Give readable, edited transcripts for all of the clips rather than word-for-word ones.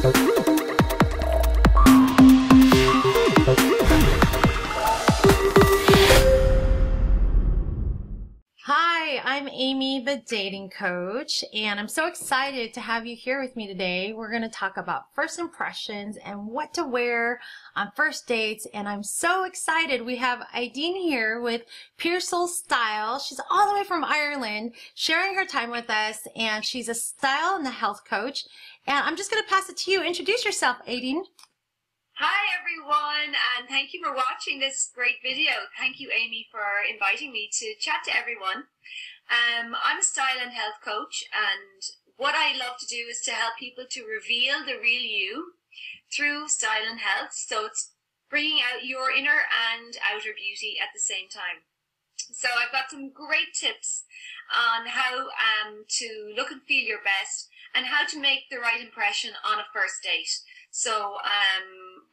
Hi, I'm Amy, the dating coach, and I'm so excited to have you here with me today. We're going to talk about first impressions and what to wear on first dates, and I'm so excited. We have Aideen here with Pure Soul Style. She's all the way from Ireland, sharing her time with us, and she's a style and a health coach. And I'm just going to pass it to you. Introduce yourself, Aideen. Hi everyone, and thank you for watching this great video. Thank you, Amy, for inviting me to chat to everyone. I'm a style and health coach, and what I love to do is to help people to reveal the real you through style and health. So it's bringing out your inner and outer beauty at the same time. So I've got some great tips on how to look and feel your best and how to make the right impression on a first date. So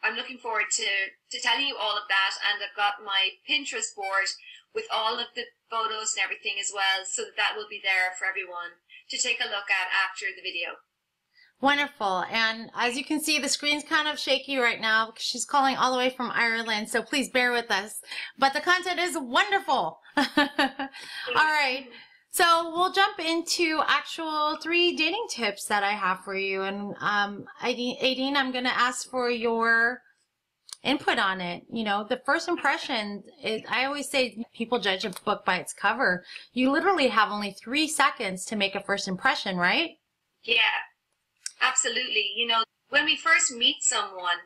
I'm looking forward to telling you all of that, and I've got my Pinterest board with all of the photos and everything as well, so that will be there for everyone to take a look at after the video. Wonderful. And as you can see, the screen's kind of shaky right now because she's calling all the way from Ireland, so please bear with us. But the content is wonderful. All right. So we'll jump into actual 3 dating tips that I have for you. And Aideen, I'm going to ask for your input on it. You know, the first impression is, I always say people judge a book by its cover. You literally have only 3 seconds to make a first impression, right? Yeah, absolutely. You know, when we first meet someone,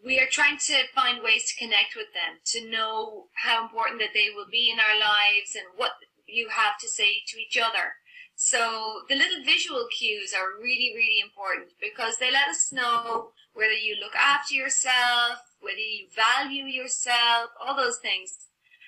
we are trying to find ways to connect with them, to know how important that they will be in our lives and what you have to say to each other. So the little visual cues are really, really important because they let us know whether you look after yourself, whether you value yourself, all those things,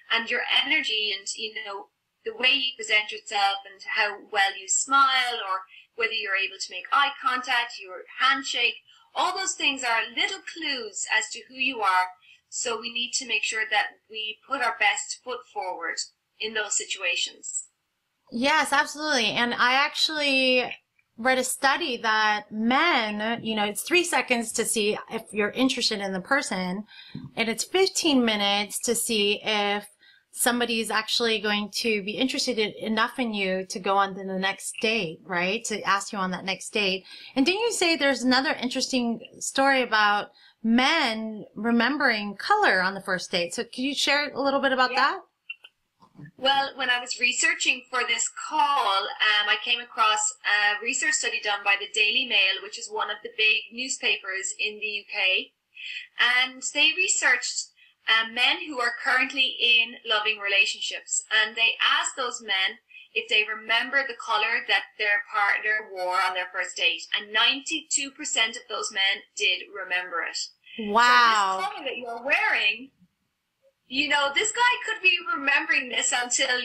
and your energy, and you know, the way you present yourself and how well you smile, or whether you're able to make eye contact, your handshake. All those things are little clues as to who you are. So we need to make sure that we put our best foot forward in those situations. Yes, absolutely. And I actually read a study that men, you know, it's 3 seconds to see if you're interested in the person, and it's 15 minutes to see if somebody's actually going to be interested enough in you to go on to the next date, right? To ask you on that next date. And didn't you say there's another interesting story about men remembering color on the first date? So could you share a little bit about that? Well, when I was researching for this call, I came across a research study done by the Daily Mail, which is one of the big newspapers in the UK. And they researched men who are currently in loving relationships. And they asked those men if they remember the color that their partner wore on their first date. And 92% of those men did remember it. Wow. So this color that you're wearing, you know, this guy could be remembering this until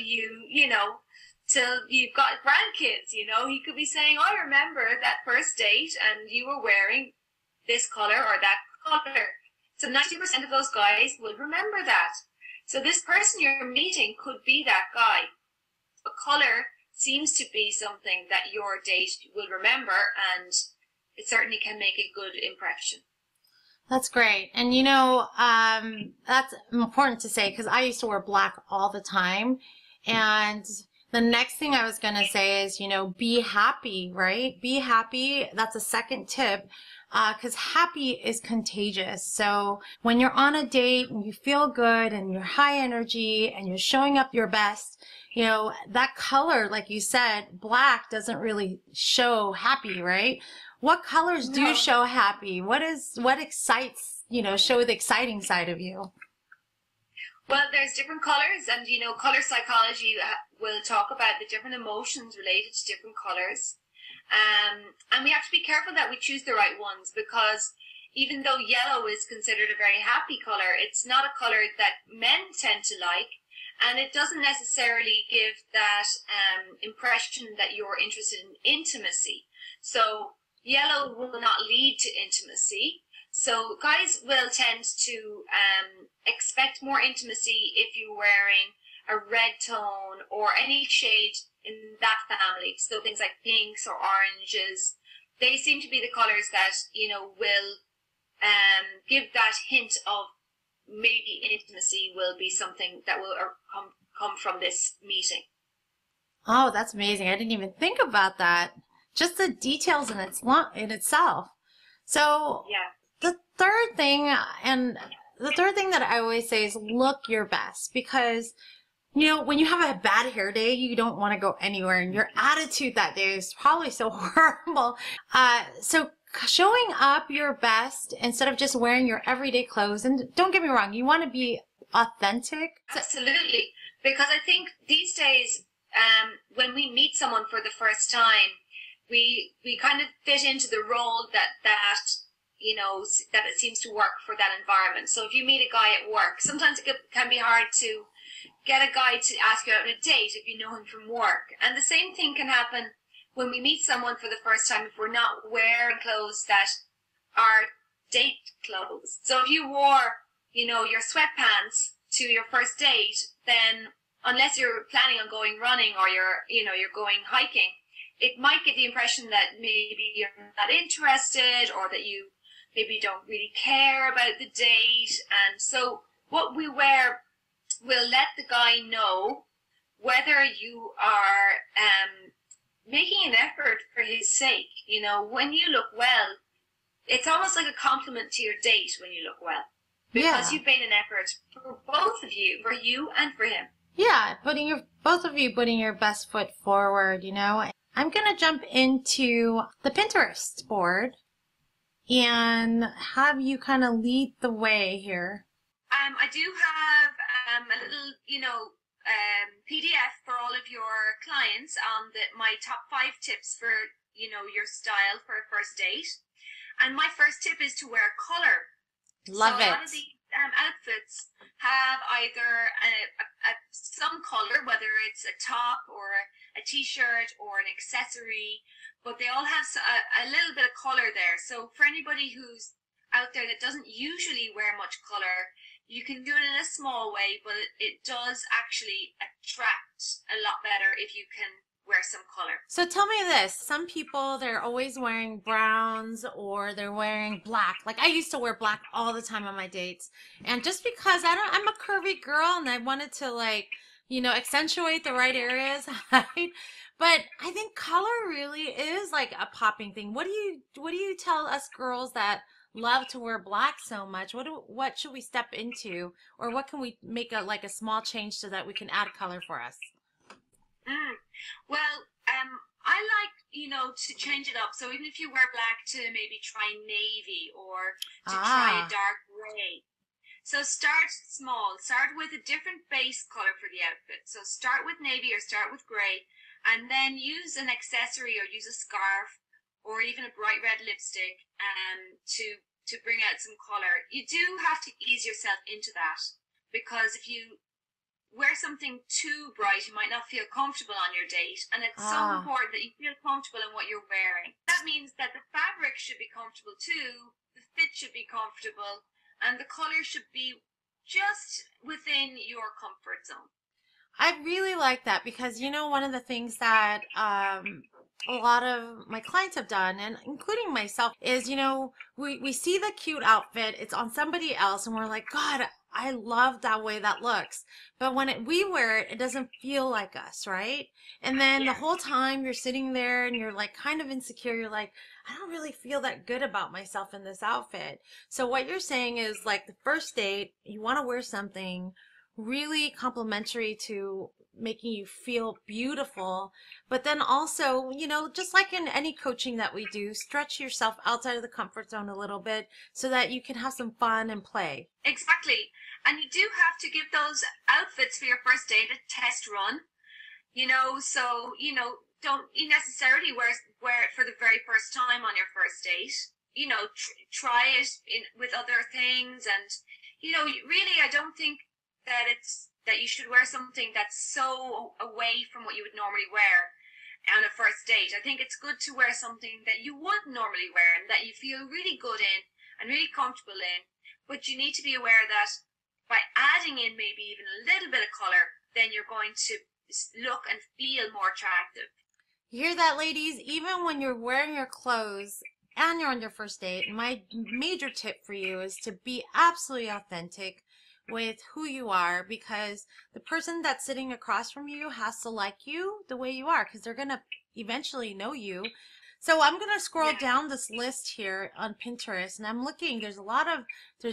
till you've got grandkids, you know. He could be saying, I remember that first date and you were wearing this color or that color. So 90% of those guys will remember that. So this person you're meeting could be that guy. A color seems to be something that your date will remember, and it certainly can make a good impression. That's great. And you know, that's important to say because I used to wear black all the time. And the next thing I was going to say is, you know, be happy, right? Be happy. That's a second tip because happy is contagious. So when you're on a date and you feel good and you're high energy and you're showing up your best, you know, that color, like you said, black doesn't really show happy, right? What colors do show happy? What excites, you know, show the exciting side of you? Well, there's different colors, and, you know, color psychology will talk about the different emotions related to different colors. And we have to be careful that we choose the right ones, because even though yellow is considered a very happy color, it's not a color that men tend to like, and it doesn't necessarily give that impression that you're interested in intimacy. So yellow will not lead to intimacy. So guys will tend to expect more intimacy if you're wearing a red tone or any shade in that family. So things like pinks or oranges. they seem to be the colors that, will give that hint of maybe intimacy will be something that will come from this meeting. Oh, that's amazing. I didn't even think about that. Just the details in itself. So Yeah. the third thing that I always say is look your best, because when you have a bad hair day, you don't want to go anywhere, and your attitude that day is probably so horrible. So showing up your best instead of just wearing your everyday clothes, and don't get me wrong, you want to be authentic. Absolutely. Because I think these days, when we meet someone for the first time, we kind of fit into the role that it seems to work for that environment. So if you meet a guy at work, sometimes it can be hard to get a guy to ask you out on a date if you know him from work. And the same thing can happen when we meet someone for the first time if we're not wearing clothes that are date clothes. So if you wore, your sweatpants to your first date, then unless you're planning on going running or you're going hiking, it might get the impression that maybe you're not interested, or that you maybe don't really care about the date. And so what we wear will let the guy know whether you are making an effort for his sake. When you look well, it's almost like a compliment to your date when you look well, because you've made an effort for both of you, for you and for him. Yeah, both of you putting your best foot forward, I'm going to jump into the Pinterest board and have you kind of lead the way here. I do have a little, PDF for all of your clients on my top 5 tips for, your style for a first date. And my first tip is to wear color. Love it. A lot of the outfits have either some color, whether it's a top or a t-shirt or an accessory, but they all have a little bit of color there. So for anybody who's out there that doesn't usually wear much color, you can do it in a small way, but it does actually attract a lot better if you can wear some color. So tell me this, some people, they're always wearing browns or they're wearing black. Like I used to wear black all the time on my dates. And just because I'm a curvy girl and I wanted to accentuate the right areas, right? But I think color really is like a popping thing. What do you tell us girls that love to wear black so much? What should we step into, or what can we make a small change so that we can add color for us? Well, I like, to change it up. So even if you wear black, to maybe try navy or to try a dark gray. So start small. Start with a different base color for the outfit. So start with navy or start with gray, and then use an accessory or use a scarf or even a bright red lipstick to bring out some color. You do have to ease yourself into that, because if you wear something too bright, you might not feel comfortable on your date, and it's so important that you feel comfortable in what you're wearing. That means that the fabric should be comfortable too, the fit should be comfortable, and the color should be just within your comfort zone. I really like that, because one of the things that a lot of my clients have done, and including myself, is we see the cute outfit, it's on somebody else, and we're like, God, I love that way that looks. But when we wear it, it doesn't feel like us, right? And then the whole time you're sitting there and you're like kind of insecure. You're like, I don't really feel that good about myself in this outfit. So what you're saying is, like, the first date, you want to wear something really complimentary to making you feel beautiful, but then also, just like in any coaching that we do, stretch yourself outside of the comfort zone a little bit so that you can have some fun and play. Exactly. And you do have to give those outfits for your first date a test run, so, don't necessarily wear it for the very first time on your first date. Try it with other things, and, really, I don't think that you should wear something that's so away from what you would normally wear on a first date. I think it's good to wear something that you would normally wear and that you feel really good in and really comfortable in. But you need to be aware that by adding in maybe even a little bit of color, then you're going to look and feel more attractive. You hear that, ladies? Even when you're wearing your clothes and you're on your first date, my major tip for you is to be absolutely authentic with who you are, because the person that's sitting across from you has to like you the way you are, because they're going to eventually know you. So I'm going to scroll Yeah. down this list here on Pinterest, and I'm looking. There's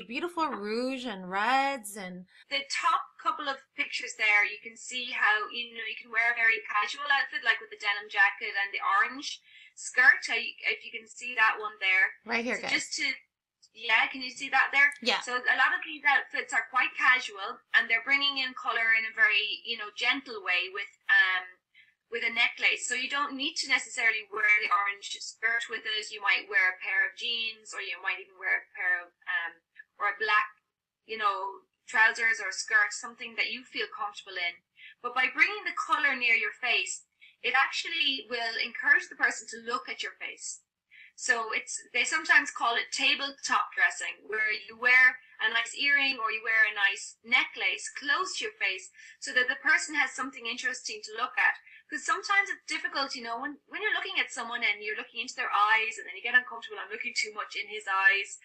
beautiful rouge and reds and The top couple of pictures there, you can see how, you can wear a very casual outfit, like with the denim jacket and the orange skirt. If you can see that one there. right here, So guys. just to, yeah, can you see that there? Yeah. So a lot of these outfits are quite casual, and they're bringing in color in a very, gentle way with a necklace. So you don't need to necessarily wear the orange skirt with it. You might wear a pair of jeans, or you might even wear a pair of or a black, trousers or skirt, something that you feel comfortable in. But by bringing the color near your face, it actually will encourage the person to look at your face. So they sometimes call it tabletop dressing, where you wear a nice earring or you wear a nice necklace close to your face so that the person has something interesting to look at. Because sometimes it's difficult, when you're looking at someone and you're looking into their eyes and then you get uncomfortable, I'm looking too much in his eyes.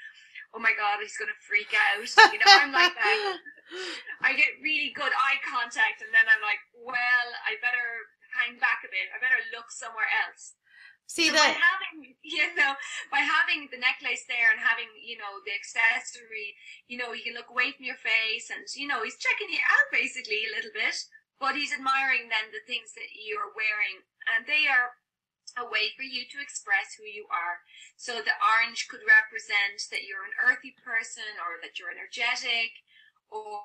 Oh my God, he's going to freak out. I'm like that. I get really good eye contact, and then I'm like, well, I better hang back a bit. I better look somewhere else. See so that? By having the necklace there and having, the accessory, you can look away from your face, and, he's checking you out basically a little bit, but he's admiring then the things that you're wearing, and they are a way for you to express who you are. So the orange could represent that you're an earthy person, or that you're energetic, or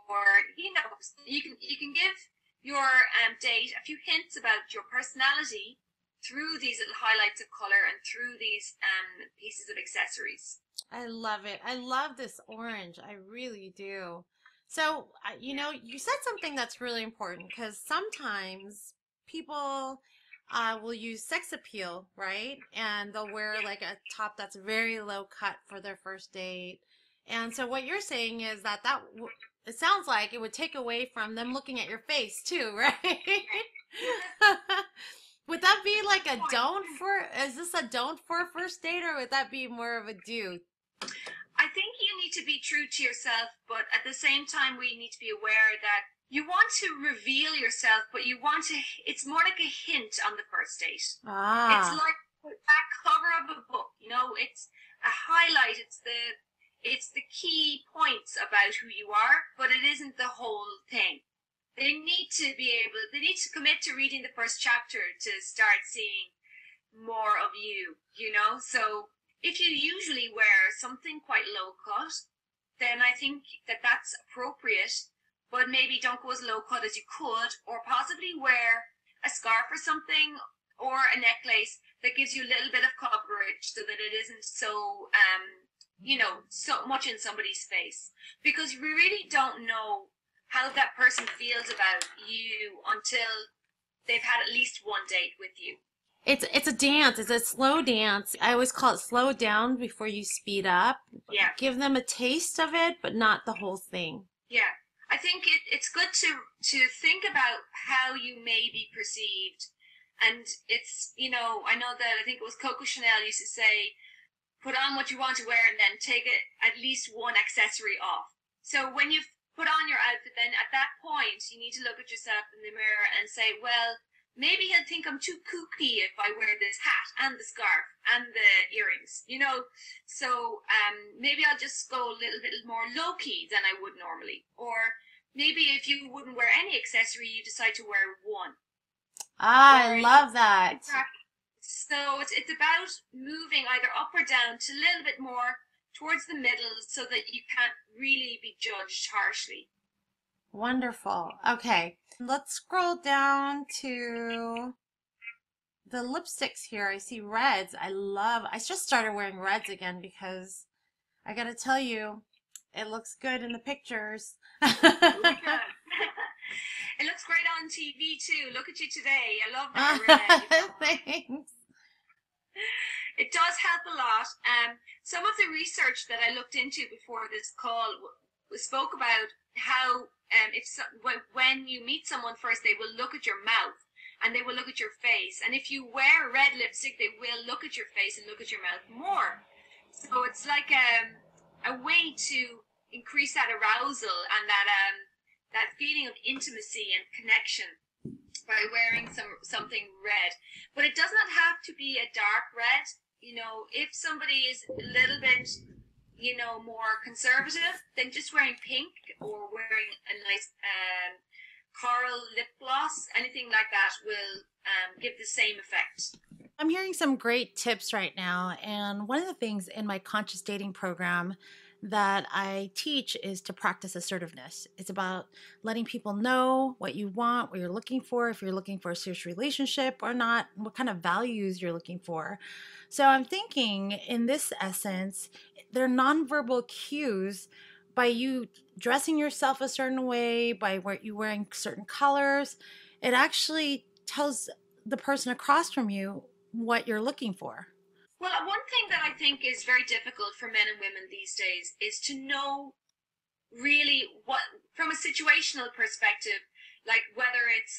you can give your date a few hints about your personality through these little highlights of color and through these pieces of accessories. I love it. I love this orange. I really do. So, you said something that's really important, because sometimes people will use sex appeal, right? And they'll wear like a top that's very low cut for their first date. And so what you're saying is that it sounds like it would take away from them looking at your face too, right? Would that be like is this a don't for a first date, or would that be more of a do? I think you need to be true to yourself, but at the same time, we need to be aware that you want to reveal yourself, but it's more like a hint on the first date. It's like the back cover of a book, it's a highlight, it's the key points about who you are, but it isn't the whole thing. They need to commit to reading the first chapter to start seeing more of you, So if you usually wear something quite low cut, then I think that that's appropriate, but maybe don't go as low cut as you could, or possibly wear a scarf or something, or a necklace that gives you a little bit of coverage so that it isn't so, so much in somebody's face. Because we really don't know how that person feels about you until they've had at least one date with you. It's a dance. It's a slow dance. I always call it slow down before you speed up. Yeah. Give them a taste of it, but not the whole thing. Yeah. I think it's good to think about how you may be perceived. And it's, I know that I think it was Coco Chanel used to say, put on what you want to wear and then take at least one accessory off. So when you've put on your outfit, then at that point, you need to look at yourself in the mirror and say, well, maybe he'll think I'm too kooky if I wear this hat and the scarf and the earrings, So maybe I'll just go a little bit more low-key than I would normally. Or maybe if you wouldn't wear any accessory, you decide to wear one. I love that. Exactly. So it's about moving either up or down to a little bit more towards the middle so that you can't really be judged harshly. Wonderful. Okay, let's scroll down to the lipsticks here. I see reds. I just started wearing reds again because I gotta tell you, it looks good in the pictures. It looks great on TV too. Look at you today. I love that red. Thanks. It does help a lot. Some of the research that I looked into before this call spoke about how when you meet someone first, they will look at your mouth. and they will look at your face. And if you wear red lipstick, they will look at your face and look at your mouth more. So it's like a way to increase that arousal and that feeling of intimacy and connection by wearing something red. But it does not have to be a dark red. You know, if somebody is a little bit, you know, more conservative, then just wearing pink or wearing a nice coral lip gloss, anything like that will give the same effect. I'm hearing some great tips right now. And one of the things in my conscious dating program that I teach is to practice assertiveness. It's about letting people know what you want, what you're looking for, if you're looking for a serious relationship or not, what kind of values you're looking for. So I'm thinking in this essence, they're nonverbal cues by you dressing yourself a certain way, by you wearing certain colors. It actually tells the person across from you what you're looking for. Well, one thing that I think is very difficult for men and women these days is to know really what, from a situational perspective, like whether it's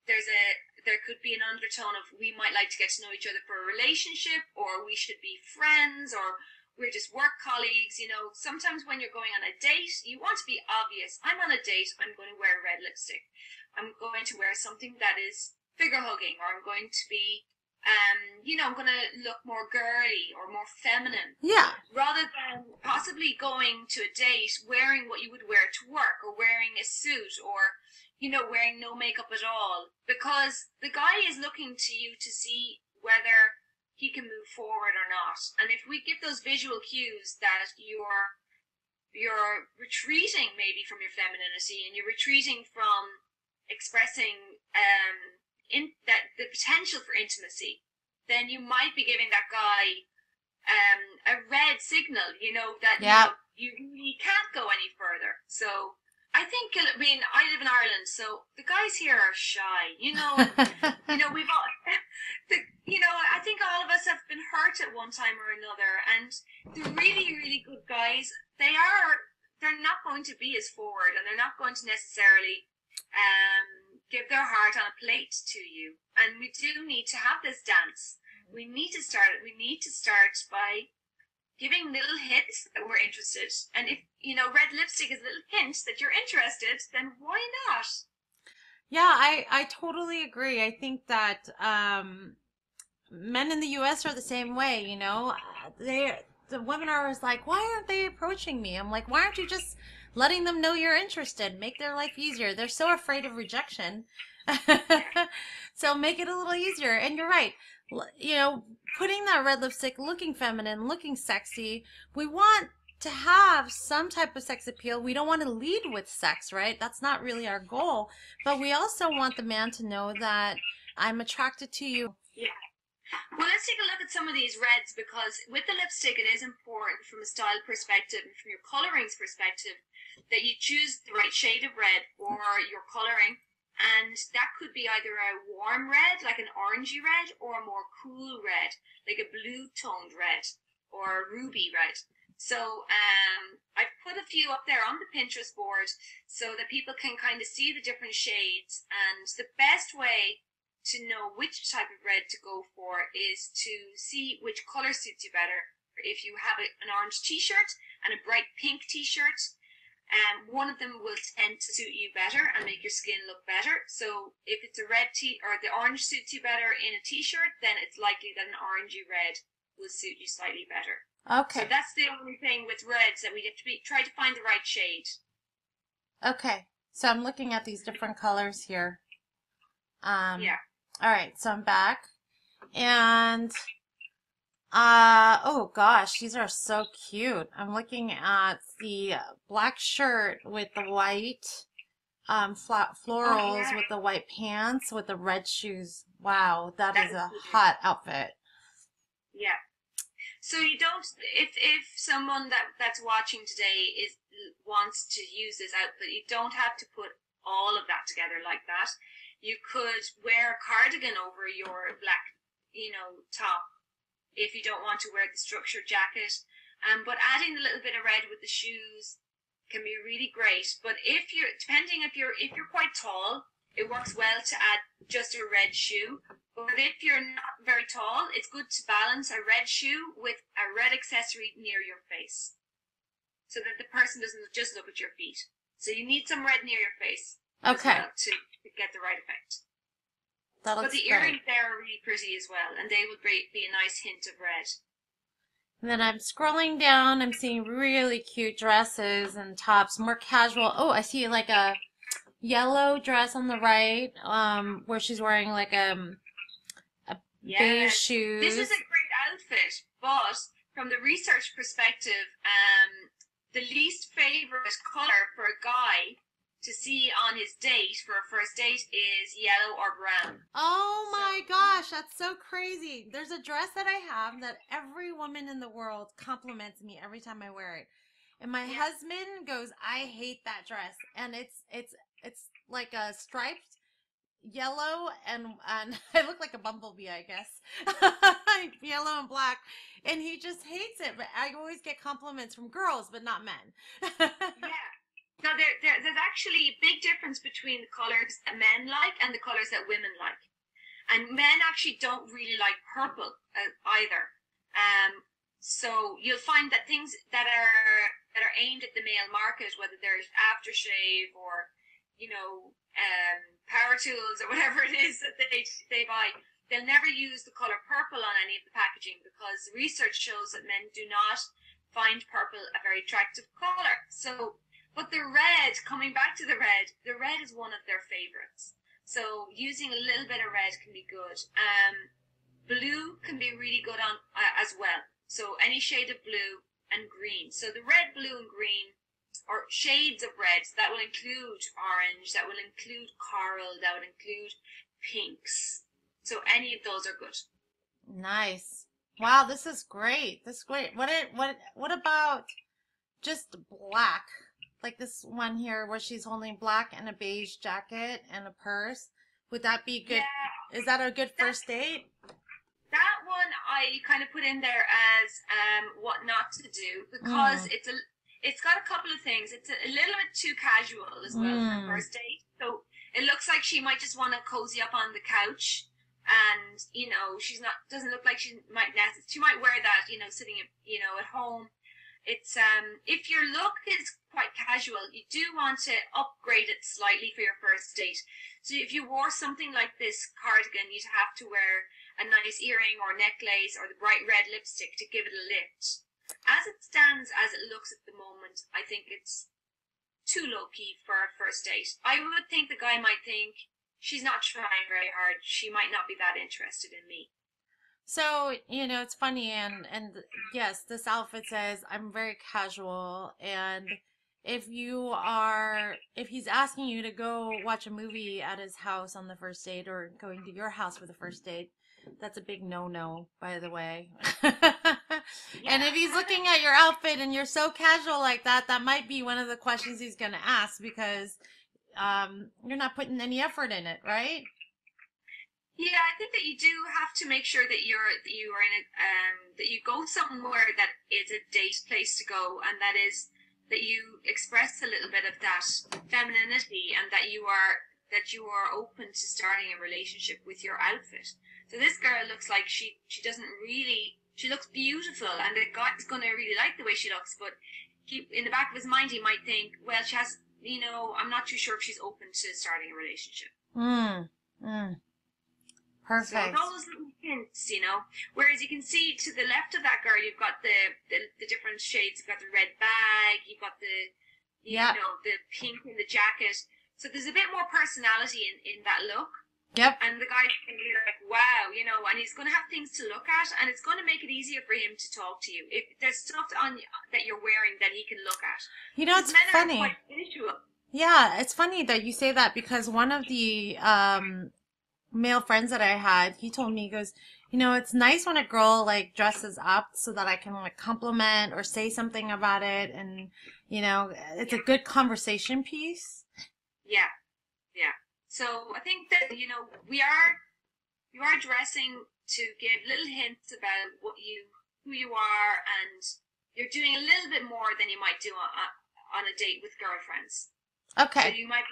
there could be an undertone of we might like to get to know each other for a relationship, or we should be friends, or we're just work colleagues. You know, sometimes when you're going on a date, you want to be obvious. I'm on a date, I'm going to wear red lipstick. I'm going to wear something that is figure hugging, or I'm going to be you know, I'm going to look more girly or more feminine. Yeah. Rather than possibly going to a date wearing what you would wear to work, or wearing a suit, or, you know, wearing no makeup at all. Because the guy is looking to you to see whether he can move forward or not. And if we give those visual cues that you're retreating maybe from your femininity, and you're retreating from expressing the potential for intimacy, then you might be giving that guy a red signal, you know, that you really can't go any further. So I think, I mean, I live in Ireland, so the guys here are shy, you know. You know, we've all, you know, I think all of us have been hurt at one time or another, and the really, really good guys, they're not going to be as forward, and they're not going to necessarily give their heart on a plate to you. And we do need to have this dance. We need to start by giving little hints that we're interested. And if, you know, red lipstick is a little hint that you're interested, then why not? Yeah, I totally agree. I think that men in the US are the same way, you know. The women are always like, why aren't they approaching me? I'm like, why aren't you just letting them know you're interested? Make their life easier. They're so afraid of rejection. So make it a little easier. And you're right. You know, putting that red lipstick, looking feminine, looking sexy. We want to have some type of sex appeal. We don't want to lead with sex, right? That's not really our goal. But we also want the man to know that I'm attracted to you. Yeah. Well, let's take a look at some of these reds, because with the lipstick, it is important from a style perspective and from your colorings perspective that you choose the right shade of red for your coloring. And that could be either a warm red, like an orangey red, or a more cool red, like a blue-toned red, or a ruby red. So I've put a few up there on the Pinterest board so that people can kind of see the different shades. And the best way to know which type of red to go for is to see which color suits you better. If you have an orange t-shirt and a bright pink t-shirt, one of them will tend to suit you better and make your skin look better. So if it's a red or the orange suits you better in a t-shirt, then it's likely that an orangey red will suit you slightly better. Okay. So that's the only thing with reds, that we have to try to find the right shade. Okay. So I'm looking at these different colors here. Yeah. All right. So I'm back. And oh gosh, these are so cute. I'm looking at the black shirt with the white flat florals with the white pants with the red shoes. Wow, that is a hot outfit. Yeah. So you don't, if someone that's watching today wants to use this outfit, you don't have to put all of that together like that. You could wear a cardigan over your black, you know, top, if you don't want to wear the structured jacket. But adding a little bit of red with the shoes can be really great. But if you're quite tall, it works well to add just a red shoe. But if you're not very tall, it's good to balance a red shoe with a red accessory near your face, so that the person doesn't just look at your feet. So you need some red near your face as Okay. well to get the right effect. That But looks the great. earrings there are really pretty as well, and they would be a nice hint of red. And then I'm scrolling down. I'm seeing really cute dresses and tops, more casual. Oh, I see like a yellow dress on the right, where she's wearing like beige Yes, shoes. this is a great outfit, but from the research perspective, the least favorite color for a guy to see on his date for a first date is yellow or brown. Oh my gosh, that's so crazy. There's a dress that I have that every woman in the world compliments me every time I wear it. And my Yeah. husband goes, "I hate that dress." And it's like a striped yellow and I look like a bumblebee, I guess. Yellow and black. And he just hates it, but I always get compliments from girls, but not men. Yeah. Now, there's actually a big difference between the colors that men like and the colors that women like. And men actually don't really like purple either. So you'll find that things that are aimed at the male market, whether they're aftershave or, power tools or whatever it is that they buy, they'll never use the color purple on any of the packaging, because research shows that men do not find purple a very attractive color. So, but the red, coming back to the red is one of their favorites. So using a little bit of red can be good. Blue can be really good on as well. So any shade of blue and green. So the red, blue, and green, or shades of reds, that will include orange, that will include coral, that would include pinks. So any of those are good. Nice. Wow, this is great. This is great. What about just black? Like this one here where she's holding black and a beige jacket and a purse. Would that be good? Yeah, Is that a good first date? that one I kind of put in there as what not to do, because it's got a couple of things. It's a little bit too casual as well for a first date. So it looks like she might just want to cozy up on the couch, and she's not, doesn't look like she might wear that sitting at home. It's if your look is quite casual, you do want to upgrade it slightly for your first date. So if you wore something like this cardigan, you'd have to wear a nice earring or necklace or the bright red lipstick to give it a lift. As it stands, as it looks at the moment, I think it's too low-key for a first date. I would think the guy might think, she's not trying very hard, she might not be that interested in me. So, it's funny, and yes, this outfit says I'm very casual, and if he's asking you to go watch a movie at his house on the first date, or going to your house for the first date, that's a big no-no, by the way. And if he's looking at your outfit and you're so casual like that, that might be one of the questions he's going to ask, because you're not putting any effort in it, right? Yeah, I think that you do have to make sure that you are in that you go somewhere that is a date place to go, and that is that you express a little bit of that femininity, and that you are open to starting a relationship with your outfit. So this girl looks like she looks beautiful, and the guy's going to really like the way she looks, but in the back of his mind he might think, well, she has, I'm not too sure if she's open to starting a relationship. Perfect. So those little hints, Whereas you can see to the left of that girl, you've got the different shades. You've got the red bag. You've got the the pink in the jacket. So there's a bit more personality in that look. Yep. And the guy's going to be like, wow, and he's going to have things to look at, and it's going to make it easier for him to talk to you. If there's stuff on that you're wearing that he can look at. It's funny. Men are quite visual. Yeah, it's funny that you say that, because one of the male friends that I had, he told me, he goes, it's nice when a girl like dresses up so that I can like compliment or say something about it, and it's a good conversation piece. Yeah. So I think that you are dressing to give little hints about who you are, and you're doing a little bit more than you might do on a date with girlfriends. Okay. So you might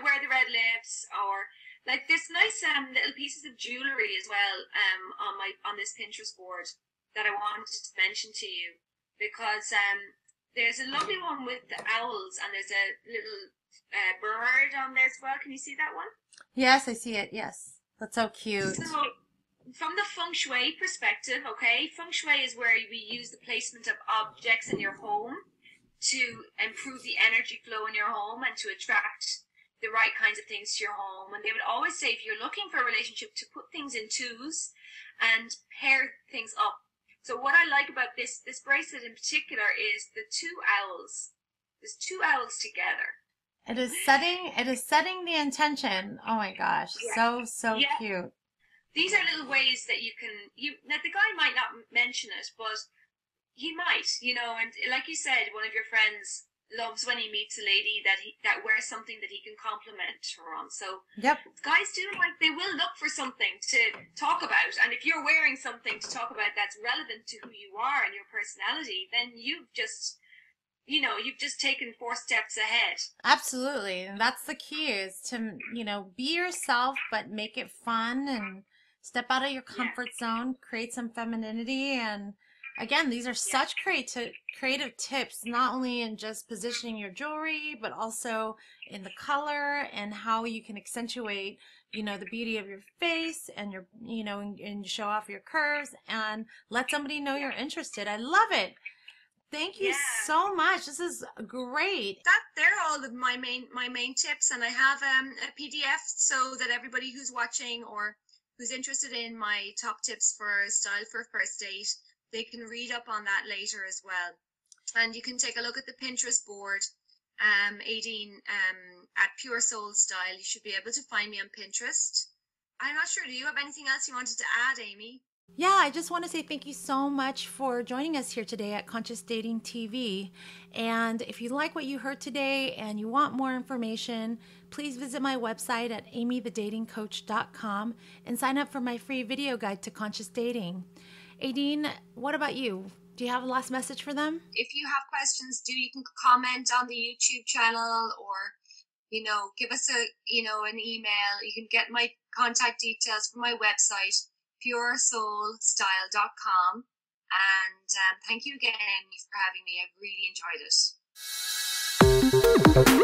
wear the red lips, or like this nice little pieces of jewelry as well on this Pinterest board that I wanted to mention to you, because there's a lovely one with the owls, and there's a little bird on there as well. Can you see that one? Yes, I see it. Yes. That's so cute. So from the feng shui perspective, okay, feng shui is where we use the placement of objects in your home to improve the energy flow in your home and to attract the right kinds of things to your home. And they would always say, if you're looking for a relationship, to put things in twos and pair things up. So what I like about this bracelet in particular is the two owls. There's two owls together. It is setting the intention. Oh my gosh. Yeah. So Yeah. cute. These are little ways that now the guy might not mention it, but he might, and like you said, one of your friends loves when he meets a lady that wears something that he can compliment her on. So Yep. guys they will look for something to talk about, and if you're wearing something to talk about that's relevant to who you are and your personality, then you've just taken 4 steps ahead. Absolutely. And that's the key, is to, be yourself, but make it fun and step out of your comfort zone, create some femininity. And again, these are such creative tips, not only in just positioning your jewelry, but also in the color and how you can accentuate, the beauty of your face and your, and show off your curves and let somebody know you're interested. I love it. Thank you so much. This is great. They're all of my main tips, and I have a PDF so that everybody who's watching or who's interested in my top tips for style for a first date, they can read up on that later as well. And you can take a look at the Pinterest board, Aideen, at Pure Soul Style. You should be able to find me on Pinterest. I'm not sure. Do you have anything else you wanted to add, Amy? Yeah, I just want to say thank you so much for joining us here today at Conscious Dating TV. And if you like what you heard today and you want more information, please visit my website at amythedatingcoach.com and sign up for my free video guide to conscious dating. Aideen, what about you? Do you have a last message for them? If you have questions, you can comment on the YouTube channel, or give us an email. You can get my contact details from my website, puresoulstyle.com. And thank you again, Amy, for having me. I've really enjoyed it.